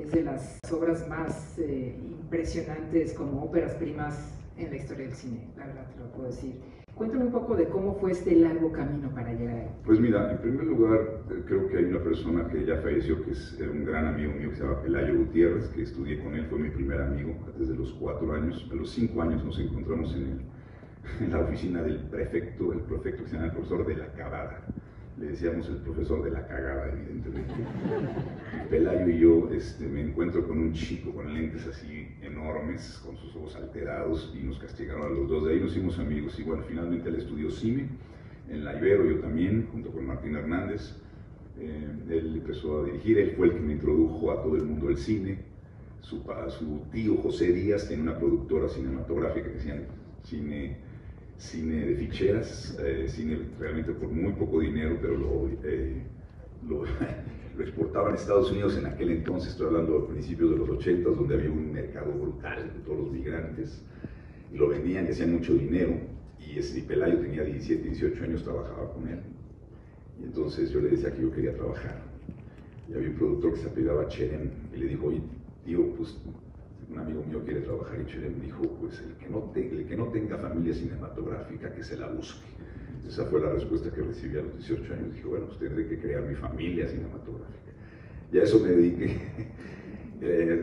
es de las obras más impresionantes como óperas primas en la historia del cine, la verdad te lo puedo decir. Cuéntame un poco de cómo fue este largo camino para llegar ahí. Pues mira, en primer lugar, creo que hay una persona que ya falleció, que es un gran amigo mío, que se llama Pelayo Gutiérrez, que estudié con él, fue mi primer amigo desde los 4 años. A los 5 años nos encontramos en la oficina del prefecto, el prefecto que se llama el profesor de la cagada. Le decíamos el profesor de la cagada, evidentemente. Pelayo y yo me encuentro con un chico con lentes así enormes, con sus ojos alterados, y nos castigaron a los dos. De ahí nos hicimos amigos, y bueno, finalmente él estudió cine en la Ibero, yo también, junto con Martín Hernández. Él empezó a dirigir, él fue el que me introdujo a todo el mundo del cine. Su tío José Díaz tiene una productora cinematográfica que se llama cine de ficheras, cine realmente por muy poco dinero, pero lo exportaban a Estados Unidos en aquel entonces, estoy hablando a principios de los 80, donde había un mercado brutal de todos los migrantes, y lo vendían y hacían mucho dinero, y Pelayo tenía 17, 18 años, trabajaba con él, y entonces yo le decía que yo quería trabajar, y había un productor que se apellidaba Cherem, y le dijo, oye, tío, pues un amigo mío quiere trabajar, y Cherem dijo, pues el que no tenga familia cinematográfica, que se la busque. Esa fue la respuesta que recibí a los 18 años. Dije, bueno, pues tendré que crear mi familia cinematográfica. Y a eso me dediqué.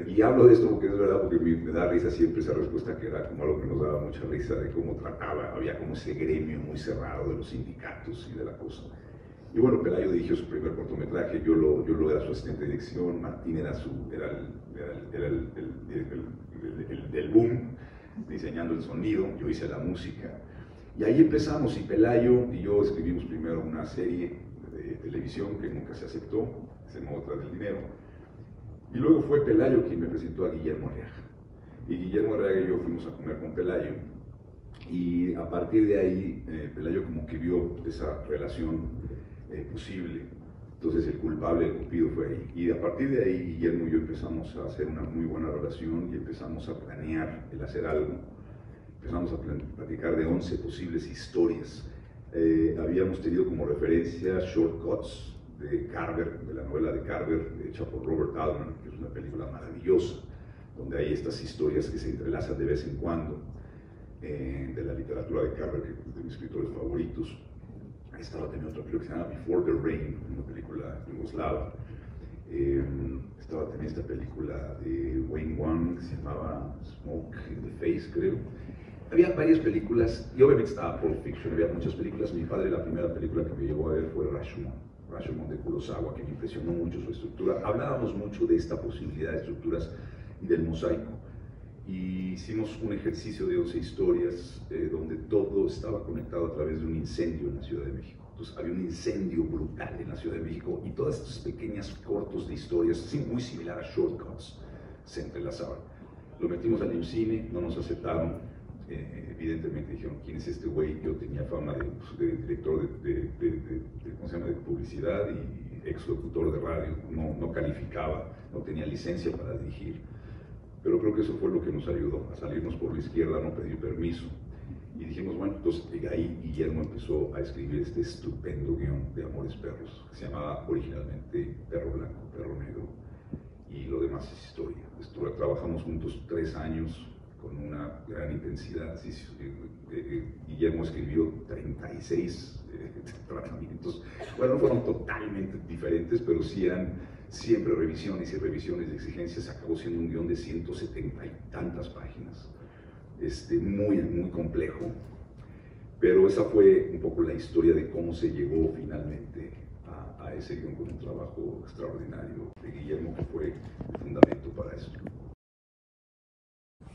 Y hablo de esto porque es verdad, porque me da risa siempre esa respuesta, que era como algo que nos daba mucha risa de cómo trataba, había como ese gremio muy cerrado de los sindicatos y de la cosa. Y bueno, Pelayo dirigió su primer cortometraje, yo era su asistente de dirección, Martín era el del boom, diseñando el sonido, yo hice la música. Y ahí empezamos, y Pelayo y yo escribimos primero una serie de televisión que nunca se aceptó, se llamó Tras del Dinero. Y luego fue Pelayo quien me presentó a Guillermo Arriaga. Y Guillermo Arriaga y yo fuimos a comer con Pelayo. Y a partir de ahí, Pelayo como que vio esa relación posible. Entonces el culpable, el cupido fue ahí. Y a partir de ahí, Guillermo y yo empezamos a hacer una muy buena relación y empezamos a planear el hacer algo. Empezamos a platicar de 11 posibles historias. Habíamos tenido como referencia Shortcuts de Carver, de la novela de Carver, hecha por Robert Altman, que es una película maravillosa, donde hay estas historias que se entrelazan de vez en cuando, de la literatura de Carver, que es de mis escritores favoritos. Ahí estaba también otra película que se llama Before the Rain, una película yugoslava. Estaba también esta película de Wayne Wang que se llamaba Smoke in the Face, creo. Había varias películas, y obviamente estaba Pulp Fiction, había muchas películas. Mi padre, la primera película que me llevó a ver fue Rashomon de Kurosawa, que me impresionó mucho su estructura. Hablábamos mucho de esta posibilidad de estructuras y del mosaico. Y hicimos un ejercicio de 11 historias donde todo estaba conectado a través de un incendio en la Ciudad de México. Entonces había un incendio brutal en la Ciudad de México, y todas estas pequeñas cortos de historias, sí, muy similar a Shortcuts, se entrelazaban. Lo metimos al IMCINE, no nos aceptaron. Evidentemente dijeron, ¿quién es este güey? Yo tenía fama de director ¿cómo se llama?, de publicidad y ex-locutor de radio, no calificaba, no tenía licencia para dirigir, pero creo que eso fue lo que nos ayudó a salirnos por la izquierda, no pedir permiso. Y dijimos, bueno, entonces ahí Guillermo empezó a escribir este estupendo guión de Amores Perros, que se llamaba originalmente Perro Blanco, Perro Negro, y lo demás es historia. Trabajamos juntos 3 años, con una gran intensidad. Guillermo escribió 36 tratamientos. Bueno, no fueron totalmente diferentes, pero sí eran siempre revisiones y revisiones de exigencias. Acabó siendo un guión de 170 y tantas páginas, muy complejo. Pero esa fue un poco la historia de cómo se llegó finalmente a ese guión, con un trabajo extraordinario de Guillermo, que fue el fundamento para eso.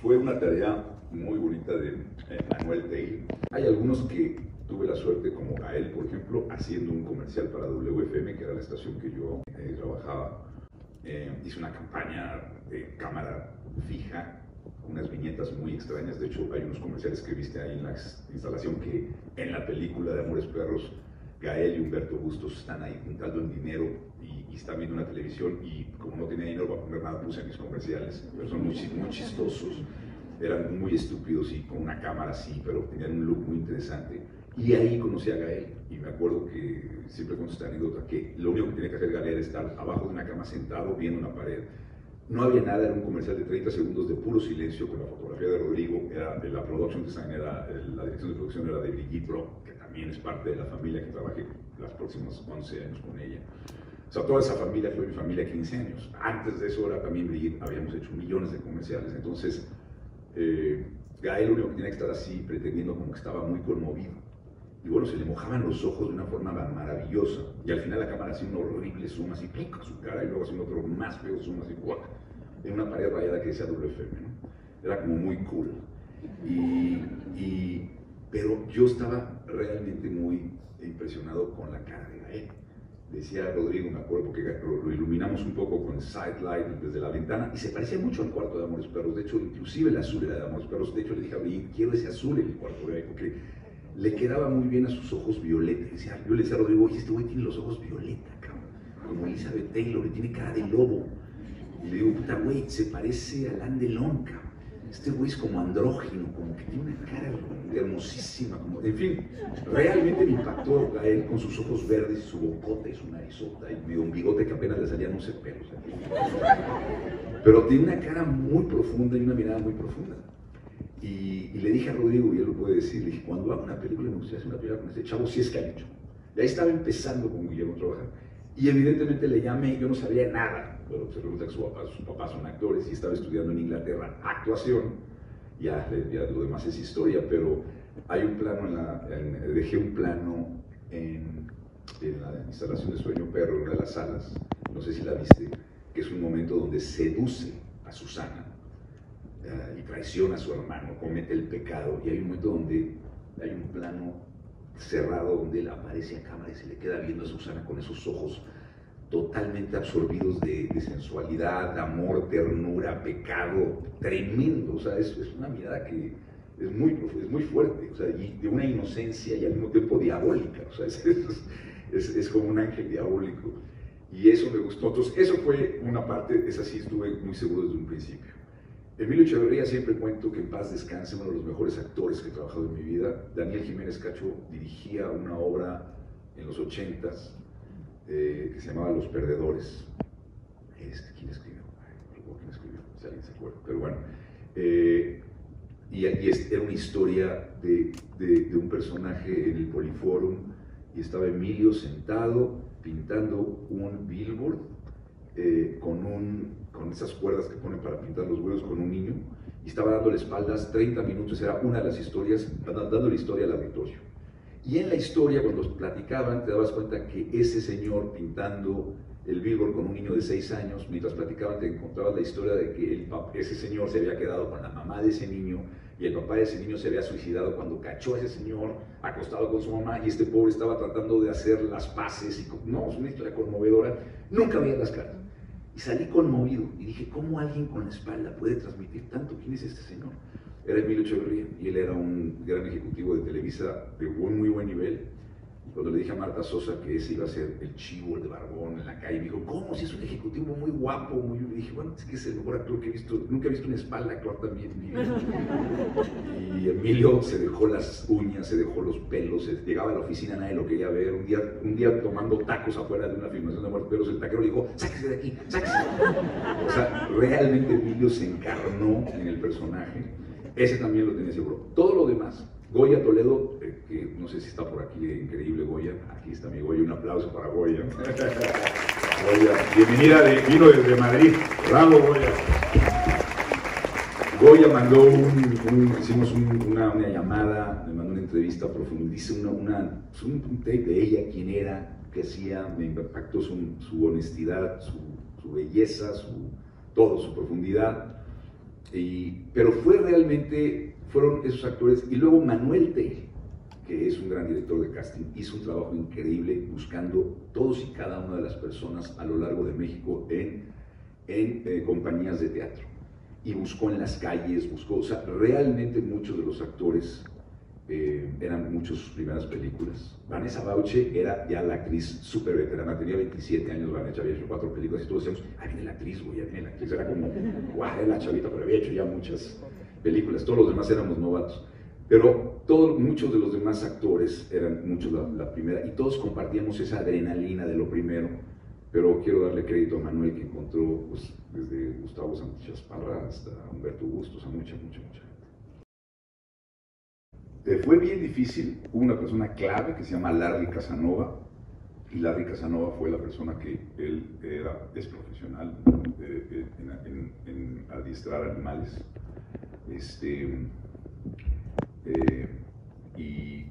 Fue una tarea muy bonita de Manuel Taylor. Hay algunos que tuve la suerte, como Gael, por ejemplo, haciendo un comercial para WFM, que era la estación que yo trabajaba. Hice una campaña de cámara fija, unas viñetas muy extrañas. De hecho, hay unos comerciales que viste ahí en la instalación que en la película de Amores Perros, Gael y Humberto Bustos están ahí juntando el dinero y están viendo una televisión, y como no tenía dinero para poner nada, puse mis comerciales, pero son muy chistosos, eran muy estúpidos y con una cámara así, pero tenían un look muy interesante. Y ahí conocí a Gael, y me acuerdo que siempre cuento esta anécdota, que lo único que tenía que hacer Gael era estar abajo de una cama sentado viendo una pared, no había nada, era un comercial de 30 segundos de puro silencio con la fotografía de Rodrigo, la production design, la dirección de producción era de Brigitte Brock, que también es parte de la familia que trabajé los próximos 11 años con ella. O sea, toda esa familia fue mi familia 15 años. Antes de eso era también Brigitte, habíamos hecho millones de comerciales, entonces Gael lo único que tenía que estar así, pretendiendo como que estaba muy conmovido. Y bueno, se le mojaban los ojos de una forma maravillosa. Y al final la cámara hacía un horrible zoom, así, pica su cara, y luego hacía otro más feo zoom, así, ¡guau! En una pared rayada que decía WFM, ¿no? Era como muy cool. Pero yo estaba realmente muy impresionado con la cara de Gael. Decía Rodrigo, me acuerdo, porque lo iluminamos un poco con sidelight desde la ventana, y se parecía mucho al cuarto de Amores Perros. De hecho, inclusive el azul era de Amores Perros. De hecho, le dije a Brigitte, quiero ese azul en el cuarto de Gael, porque le quedaba muy bien a sus ojos violeta. Yo le decía a Rodrigo, oye, este güey tiene los ojos violeta, cabrón, como Elizabeth Taylor, y tiene cara de lobo. Y le digo, puta güey, se parece a Alain Delon, cabrón. Este güey es como andrógino, como que tiene una cara hermosísima, como, en fin, realmente me impactó a él con sus ojos verdes, su bocota y su narizota, y medio un bigote que apenas le salían 11 pelos aquí. Pero tiene una cara muy profunda y una mirada muy profunda. Y le dije a Rodrigo, y él lo puede decir, le dije, cuando haga una película me gustaría hacer una película con este chavo, si es que ha hecho. Y ahí estaba empezando con Guillermo a trabajar. Y evidentemente le llamé, yo no sabía nada, pero se resulta que sus papás son actores y estaba estudiando en Inglaterra actuación, ya lo demás es historia, pero hay un plano, dejé un plano en la instalación de Sueño Perro, en una de las salas, no sé si la viste, que es un momento donde seduce a Susana y traiciona a su hermano, comete el pecado, y hay un momento donde hay un plano cerrado donde él aparece a cámara y se le queda viendo a Susana con esos ojos totalmente absorbidos de sensualidad, de amor, ternura, pecado, tremendo. O sea, es una mirada que es muy fuerte, o sea, y de una inocencia y al mismo tiempo diabólica. O sea, es como un ángel diabólico, y eso me gustó. Entonces, eso fue una parte, esa sí estuve muy seguro desde un principio. Emilio Echeverría, siempre cuento que en paz descanse, uno de los mejores actores que he trabajado en mi vida. Daniel Jiménez Cacho dirigía una obra en los 80s que se llamaba Los Perdedores. ¿Quién escribió? ¿Quién escribió? Si alguien se acuerda. Pero bueno, era una historia de un personaje en el Poliforum, y estaba Emilio sentado pintando un billboard con esas cuerdas que ponen para pintar los huevos, con un niño, y estaba dándole espaldas 30 minutos, era una de las historias, dando la historia al auditorio. Y en la historia, cuando platicaban, te dabas cuenta que ese señor pintando el billboard con un niño de 6 años, mientras platicaban te encontrabas la historia de que ese señor se había quedado con la mamá de ese niño, y el papá de ese niño se había suicidado cuando cachó a ese señor acostado con su mamá, y este pobre estaba tratando de hacer las paces. No, es una historia conmovedora. Nunca veía las cartas. Y salí conmovido y dije, ¿cómo alguien con la espalda puede transmitir tanto? ¿Quién es este señor? Era Emilio Echeverría, y él era un gran ejecutivo de Televisa de muy buen nivel. Cuando le dije a Marta Sosa que ese iba a ser el chivo, el de barbón en la calle, me dijo, ¿cómo? Si es un ejecutivo muy guapo, Y dije, bueno, es que es el mejor actor que he visto, nunca he visto una espalda actuar también en mi vida. Y Emilio se dejó las uñas, se dejó los pelos, llegaba a la oficina, nadie lo quería ver. Un día tomando tacos afuera de una filmación de Amores Perros, el taquero le dijo, sáquese de aquí, sáquese. O sea, realmente Emilio se encarnó en el personaje. Ese también lo tenía seguro. Todo lo demás, Goya Toledo, que no sé si está por aquí, increíble Goya, aquí está mi Goya, un aplauso para Goya. Goya, bienvenida, vino desde Madrid, bravo Goya. Goya mandó hicimos una llamada, me mandó una entrevista profundísima, un tape de ella, quién era, qué hacía, me impactó su honestidad, su belleza, todo, su profundidad. Pero fueron esos actores. Y luego Manuel Tell, que es un gran director de casting, hizo un trabajo increíble buscando todos y cada una de las personas a lo largo de México en compañías de teatro, y buscó en las calles, o sea, realmente muchos de los actores eran muchos sus primeras películas. Vanessa Bauche era ya la actriz súper veterana, tenía 27 años, Vanessa había hecho 4 güey, y todos decíamos, ahí viene la actriz, güey, ahí viene la actriz, era como, guau, era la chavita, pero había hecho ya muchas películas, todos los demás éramos novatos. Pero muchos de los demás actores eran muchos la primera, y todos compartíamos esa adrenalina de lo primero, pero quiero darle crédito a Manuel, que encontró pues, desde Gustavo Sánchez Parra hasta Humberto Bustos, a mucha gente. Fue bien difícil. Hubo una persona clave que se llama Larry Casanova, y Larry Casanova fue la persona que él es profesional en adiestrar animales. Y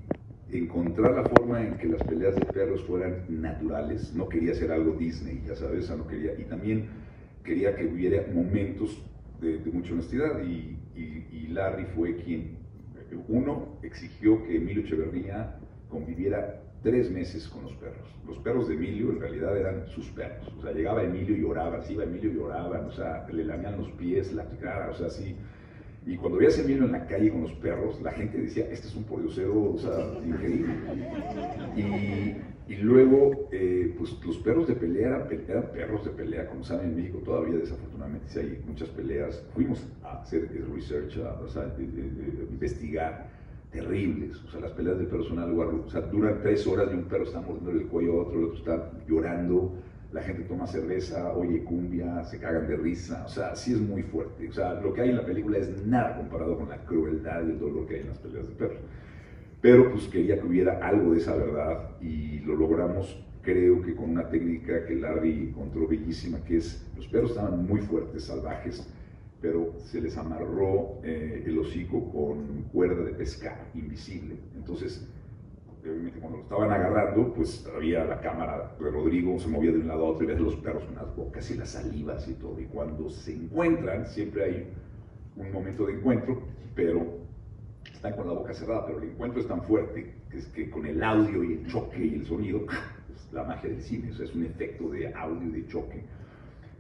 encontrar la forma en que las peleas de perros fueran naturales. No quería hacer algo Disney, ya sabes, no quería, y también quería que hubiera momentos de mucha honestidad, y Larry fue quien, uno, exigió que Emilio Echeverría conviviera 3 meses con los perros. Los perros de Emilio en realidad eran sus perros. O sea, llegaba Emilio y lloraba, se iba Emilio y lloraba, o sea, le lamían los pies, la cara, o sea, así. Y cuando veías a Emilio en la calle con los perros, la gente decía, este es un pordiosero, o sea, increíble. Y luego, pues los perros de pelea eran perros de pelea, como saben, en México todavía desafortunadamente sí hay muchas peleas. Fuimos a hacer research, o sea, investigar, terribles. O sea, las peleas de perros son algo, o sea, duran 3 horas y un perro está mordiendo el cuello a otro, el otro está llorando, la gente toma cerveza, oye cumbia, se cagan de risa. O sea, sí es muy fuerte. O sea, lo que hay en la película es nada comparado con la crueldad y el dolor que hay en las peleas de perros. Pero pues quería que hubiera algo de esa verdad, y lo logramos, creo que con una técnica que Larry encontró bellísima, que es, los perros estaban muy fuertes, salvajes, pero se les amarró el hocico con cuerda de pescar invisible. Entonces, obviamente cuando lo estaban agarrando, pues había la cámara de Rodrigo, se movía de un lado a otro y ves los perros con las bocas y las salivas y todo. Y cuando se encuentran, siempre hay un momento de encuentro, pero están con la boca cerrada, pero el encuentro es tan fuerte que es que con el audio y el choque y el sonido, es la magia del cine. O sea, es un efecto de audio y de choque.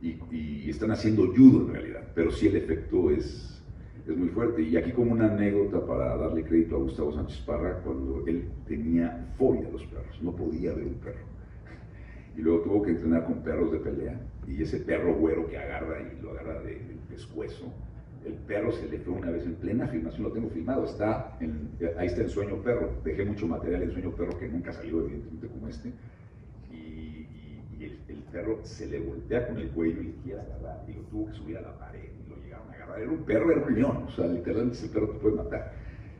Y están haciendo judo en realidad, pero sí el efecto es muy fuerte. Y aquí, como una anécdota para darle crédito a Gustavo Sánchez Parra, cuando él tenía fobia a los perros, no podía ver un perro, y luego tuvo que entrenar con perros de pelea, y ese perro güero que agarra y lo agarra del pescuezo, el perro se le fue una vez en plena filmación, lo tengo filmado, ahí está en Sueño Perro. Dejé mucho material en Sueño Perro que nunca salió evidentemente como este, y el perro se le voltea con el cuello y le quiere agarrar, y lo tuvo que subir a la pared, y lo llegaron a agarrar. Era un perro, era un león, o sea, literalmente ese perro te puede matar.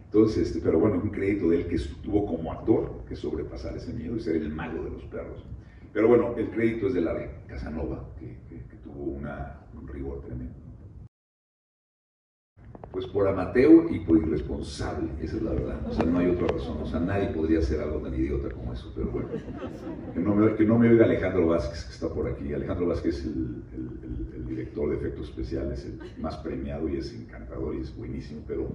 Entonces, pero bueno, un crédito de él, que tuvo como actor que sobrepasar ese miedo y ser el malo de los perros. Pero bueno, el crédito es de Larry Casanova, que tuvo un rigor tremendo. Pues por amateur y por irresponsable, esa es la verdad. O sea, no hay otra razón. O sea, nadie podría hacer algo tan idiota como eso. Pero bueno, que no me oiga Alejandro Vázquez, que está por aquí. Alejandro Vázquez es el director de efectos especiales, el más premiado, y es encantador y es buenísimo. Pero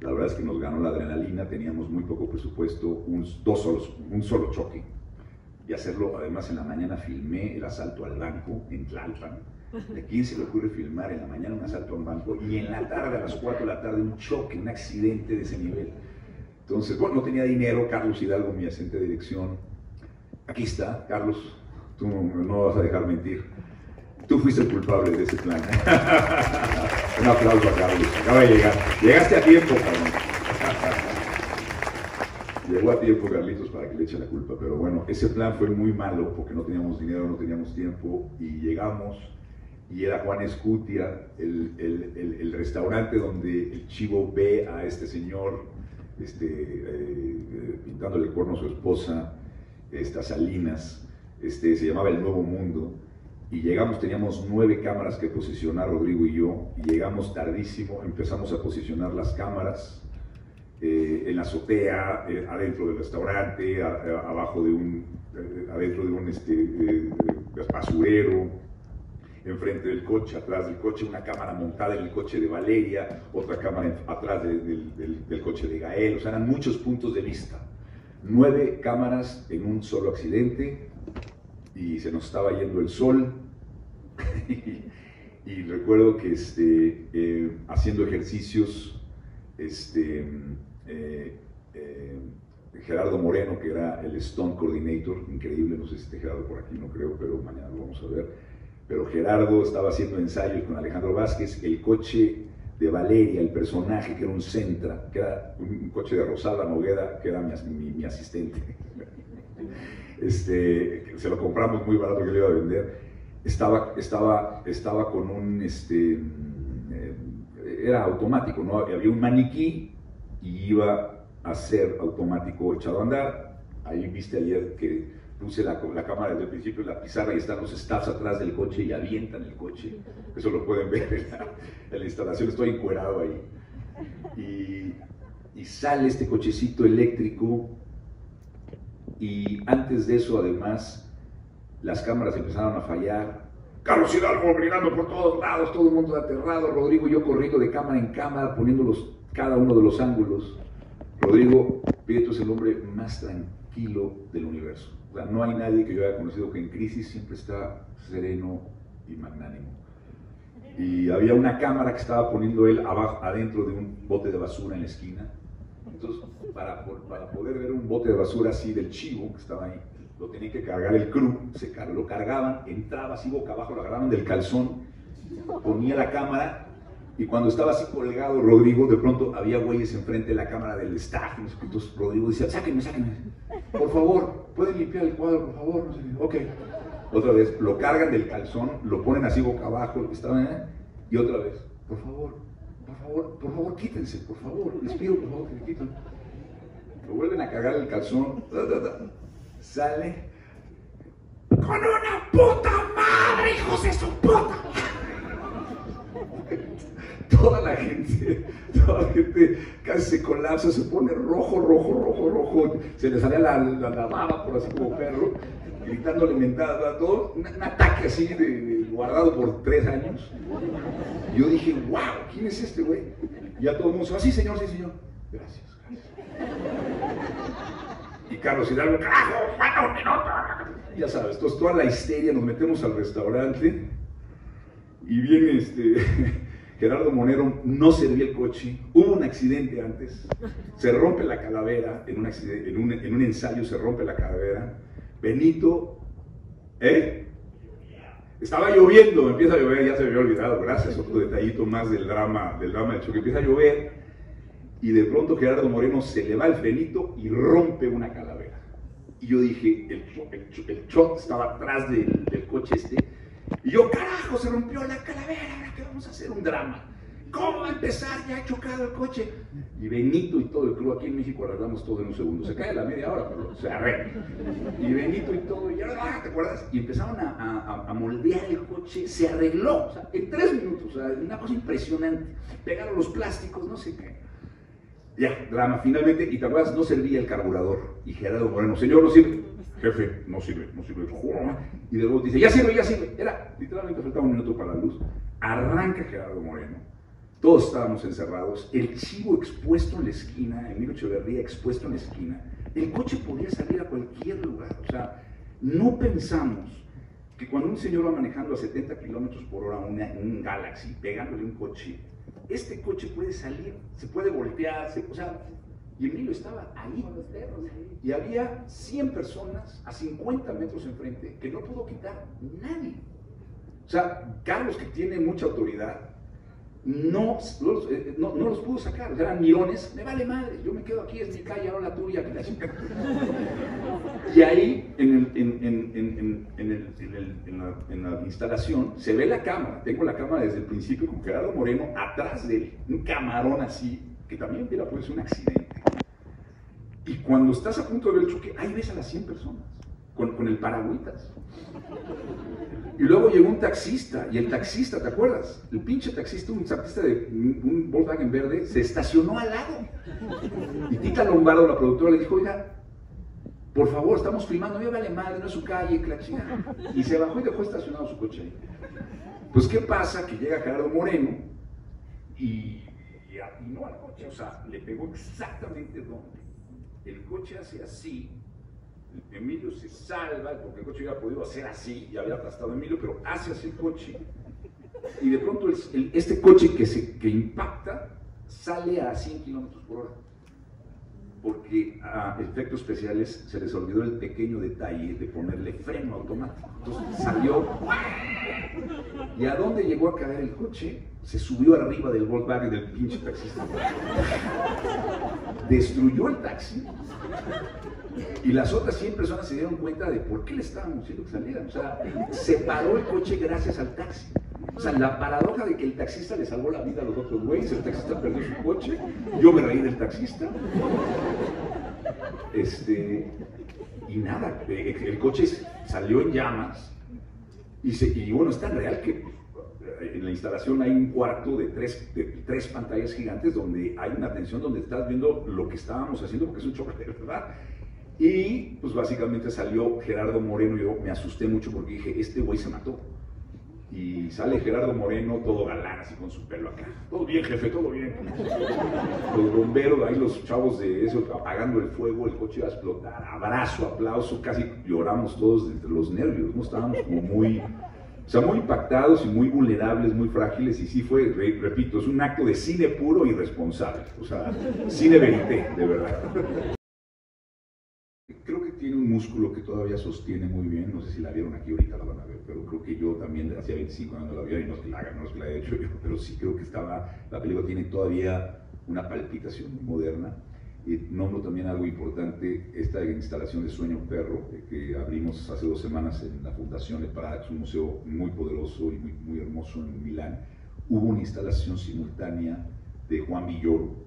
la verdad es que nos ganó la adrenalina. Teníamos muy poco presupuesto, un solo choque. Y hacerlo, además, en la mañana filmé el asalto al banco en Tlalpan. ¿De quién se le ocurre filmar en la mañana un asalto a un banco y en la tarde, a las 4 de la tarde, un choque, un accidente de ese nivel? Entonces, bueno, no tenía dinero. Carlos Hidalgo, mi asistente de dirección, aquí está. Carlos, tú no vas a dejar mentir. Tú fuiste el culpable de ese plan. Un aplauso a Carlos, acaba de llegar. Llegaste a tiempo, Carlos. Llegó a tiempo, Carlitos, para que le eche la culpa. Pero bueno, ese plan fue muy malo porque no teníamos dinero, no teníamos tiempo, y llegamos, y era Juan Escutia, el restaurante donde el Chivo ve a este señor pintándole el cuerno a su esposa, Salinas, se llamaba El Nuevo Mundo. Y llegamos, teníamos 9 cámaras que posicionar, Rodrigo y yo, y llegamos tardísimo. Empezamos a posicionar las cámaras en la azotea, adentro del restaurante, adentro de un basurero, enfrente del coche, atrás del coche, una cámara montada en el coche de Valeria, otra cámara atrás del coche de Gael. O sea, eran muchos puntos de vista. 9 cámaras en un solo accidente, y se nos estaba yendo el sol. Y recuerdo que haciendo ejercicios, Gerardo Moreno, que era el stunt coordinator, increíble, no sé si está Gerardo por aquí, no creo, pero mañana lo vamos a ver. Pero Gerardo estaba haciendo ensayos con Alejandro Vázquez. El coche de Valeria, el personaje, que era un Sentra, que era un coche de Rosada Noguera, que era mi asistente. se lo compramos muy barato que le iba a vender. Estaba con un, era automático, ¿no? Había un maniquí y iba a ser automático echado a andar. Ahí viste ayer que puse la cámara desde el principio en la pizarra y están los staffs atrás del coche y avientan el coche. Eso lo pueden ver en la instalación, estoy encuerado ahí. Y sale este cochecito eléctrico y antes de eso además las cámaras empezaron a fallar. Carlos Hidalgo gritando por todos lados, todo el mundo aterrado, Rodrigo y yo corriendo de cámara en cámara poniéndolos cada uno de los ángulos. Rodrigo Prieto es el hombre más tranquilo del universo. O sea, no hay nadie que yo haya conocido que en crisis siempre está sereno y magnánimo. Y había una cámara que estaba poniendo él adentro de un bote de basura en la esquina. Entonces, para poder ver un bote de basura así del chivo que estaba ahí, lo tenían que cargar el crew, lo cargaban, entraba así boca abajo, lo agarraban del calzón, ponía la cámara y cuando estaba así colgado Rodrigo, de pronto había güeyes enfrente de la cámara del staff. Entonces Rodrigo decía, sáquenme, por favor, ¿pueden limpiar el cuadro, por favor? No sé, ok. Otra vez, lo cargan del calzón, lo ponen así boca abajo, y otra vez, por favor, quítense, por favor, les pido por favor que me quiten. Lo vuelven a cargar el calzón, sale con una puta madre, hijos de su puta. Toda la gente casi se colapsa, se pone rojo, se le sale la baba por así como perro, gritándole mentadas, todo, un ataque así guardado por 3 años. Y yo dije, wow, ¿quién es este güey? Y ya todo el mundo dice, sí señor, gracias. Y Carlos Hidalgo, carajo, falta un minuto. Ya sabes, entonces toda la histeria, nos metemos al restaurante y viene Gerardo Monero, no servía el coche, hubo un accidente antes, se rompe la calavera, en un ensayo se rompe la calavera, Benito, estaba lloviendo, empieza a llover, ya se me había olvidado, gracias, otro detallito más del drama del choque, empieza a llover y de pronto Gerardo Moreno se le va el frenito y rompe una calavera. Y yo dije, el shot estaba atrás del coche y yo, carajo, se rompió la calavera, ahora qué vamos a hacer, un drama. ¿Cómo va a empezar? Ya ha chocado el coche. Y Benito y todo el crew, aquí en México arreglamos todo en un segundo. Se cae la media hora, pero se arregla. Y Benito y todo, y ahora, ¿te acuerdas? Y empezaron a moldear el coche, se arregló, o sea, en 3 minutos, o sea, una cosa impresionante. Pegaron los plásticos, no sé qué. Ya, drama, finalmente, y te acuerdas, no servía el carburador. Y Gerardo Moreno, señor, no sirve. Jefe, no sirve, y de nuevo dice, ya sirve. Era, literalmente faltaba un minuto para la luz. Arranca Gerardo Moreno, todos estábamos encerrados, el chivo expuesto en la esquina, Emilio Echeverría expuesto en la esquina, el coche podía salir a cualquier lugar, o sea, no pensamos que cuando un señor va manejando a 70 kilómetros por hora un Galaxy, pegándole un coche, este coche puede salir, se puede voltear, o sea, y Emilio estaba ahí, y había 100 personas a 50 metros enfrente que no pudo quitar nadie. O sea, Carlos, que tiene mucha autoridad, no los pudo sacar, o sea, eran mirones, me vale madre, yo me quedo aquí, es mi calle, ahora la tuya. Y ahí, en la instalación, se ve la cámara, tengo la cámara desde el principio con Gerardo Moreno atrás de él, un camarón así, que también hubiera podido ser un accidente. Y cuando estás a punto de ver el choque, ahí ves a las 100 personas, con el paragüitas. Y luego llegó un taxista, y el taxista, ¿te acuerdas? El pinche taxista, un taxista de un Volkswagen verde, se estacionó al lado. Y Tita Lombardo, la productora, le dijo, oiga, por favor, estamos filmando, yo vale madre, no es su calle, que la chingada. Y se bajó y dejó estacionado su coche ahí. Pues, ¿qué pasa? Que llega Gerardo Moreno y no al coche, o sea, le pegó exactamente donde. El coche hace así, Emilio se salva, porque el coche hubiera podido hacer así y había aplastado a Emilio, pero hace así el coche, y de pronto este coche que impacta sale a 100 kilómetros por hora, porque a efectos especiales se les olvidó el pequeño detalle de ponerle freno automático. Entonces salió, y a dónde llegó a caer el coche, se subió arriba del Volkswagen del pinche taxista, destruyó el taxi, Y las otras 100 personas se dieron cuenta de por qué le estábamos diciendo que salieran. O sea, se paró el coche gracias al taxi. O sea, la paradoja de que el taxista le salvó la vida a los otros güeyes, el taxista perdió su coche, yo me reí del taxista. Y nada, el coche salió en llamas y bueno, es tan real que en la instalación hay un cuarto de tres pantallas gigantes donde hay una tensión donde estás viendo lo que estábamos haciendo porque es un choque de verdad. Y pues básicamente salió Gerardo Moreno y yo me asusté mucho porque dije, este güey se mató. Y sale Gerardo Moreno, todo galán, así con su pelo acá. Todo bien, jefe, todo bien. Los bomberos, ahí los chavos de eso, apagando el fuego, el coche iba a explotar. Abrazo, aplauso, casi lloramos todos entre los nervios, ¿no? Estábamos como muy, o sea, muy impactados y muy vulnerables, muy frágiles. Y sí fue, repito, es un acto de cine puro y responsable. O sea, cine verité, de verdad. Creo que tiene un músculo que todavía sostiene muy bien, no sé si la vieron aquí, ahorita la van a ver, pero creo que yo también desde hacía 25 años la vi, y no es que la haga, no es que la haya hecho yo, pero sí creo que la película tiene todavía una palpitación muy moderna. Y nombro también algo importante, esta instalación de Sueño Perro, que abrimos hace 2 semanas en la Fundación Le Prada, un museo muy poderoso y muy hermoso en Milán. Hubo una instalación simultánea de Juan Villoro,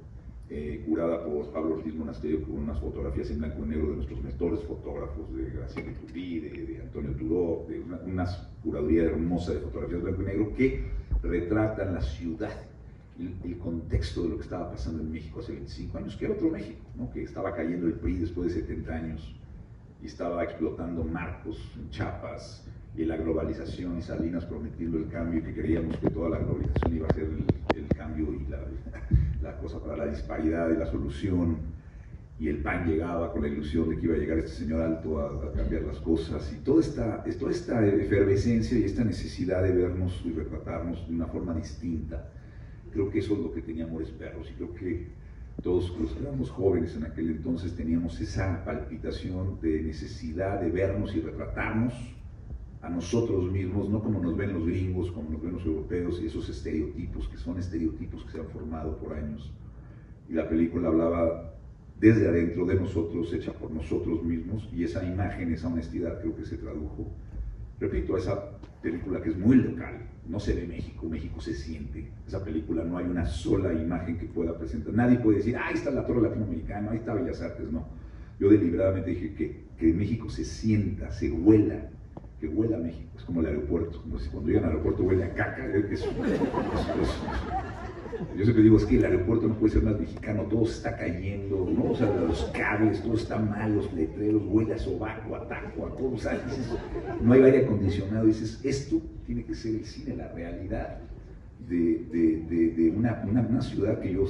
curada por Pablo Ortiz Monasterio, con unas fotografías en blanco y negro de nuestros mejores fotógrafos, de Graciela Turí, de Antonio Turó, de una curaduría hermosa de fotografías en blanco y negro que retratan la ciudad, el contexto de lo que estaba pasando en México hace 25 años, que era otro México, ¿no? Que estaba cayendo el PRI después de 70 años y estaba explotando Marcos en Chiapas, y la globalización y Salinas prometiendo el cambio, y que creíamos que toda la globalización iba a ser el cambio y la cosa para la disparidad y la solución, y el PAN llegaba con la ilusión de que iba a llegar este señor alto a cambiar las cosas, y toda esta efervescencia y esta necesidad de vernos y retratarnos de una forma distinta. Creo que eso es lo que tenía Amores Perros, y creo que todos los que éramos jóvenes en aquel entonces teníamos esa palpitación de necesidad de vernos y retratarnos a nosotros mismos, no como nos ven los gringos, como nos ven los europeos, y esos estereotipos, que son estereotipos que se han formado por años. Y la película hablaba desde adentro de nosotros, hecha por nosotros mismos, y esa imagen, esa honestidad creo que se tradujo, repito, a esa película que es muy local. No se ve México, México se siente. Esa película no hay una sola imagen que pueda presentar. Nadie puede decir, ahí está la Torre Latinoamericana, ahí está Bellas Artes, no. Yo deliberadamente dije que México se sienta, se huela, que huela a México. Es como el aeropuerto, como si cuando llegan al aeropuerto huele a caca. Yo siempre digo, es que el aeropuerto no puede ser más mexicano, todo se está cayendo, ¿no? O sea, los cables, todo está mal, los letreros, huele a sobaco, a taco, a todo, o sea, dices, no hay aire acondicionado, dices, esto tiene que ser el cine, la realidad de una ciudad que yo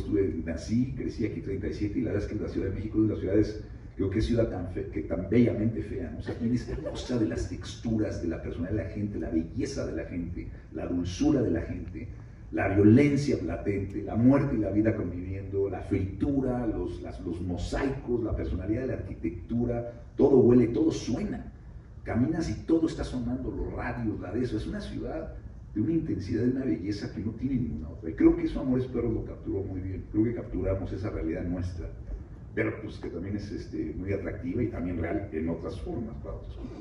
nací, crecí aquí 37, y la verdad es que la Ciudad de México es de las ciudades, creo que es ciudad tan bellamente fea, ¿no? O sea, tiene esta cosa de las texturas, de la personalidad de la gente, la belleza de la gente, la dulzura de la gente, la violencia latente, la muerte y la vida conviviendo, la fritura, los mosaicos, la personalidad de la arquitectura, todo huele, todo suena. Caminas y todo está sonando, los radios, la de eso. Es una ciudad de una intensidad, de una belleza que no tiene ninguna otra. Y creo que eso Amores Perros lo capturó muy bien. Creo que capturamos esa realidad nuestra, pero pues que también es muy atractiva y también real en otras formas para otras cosas.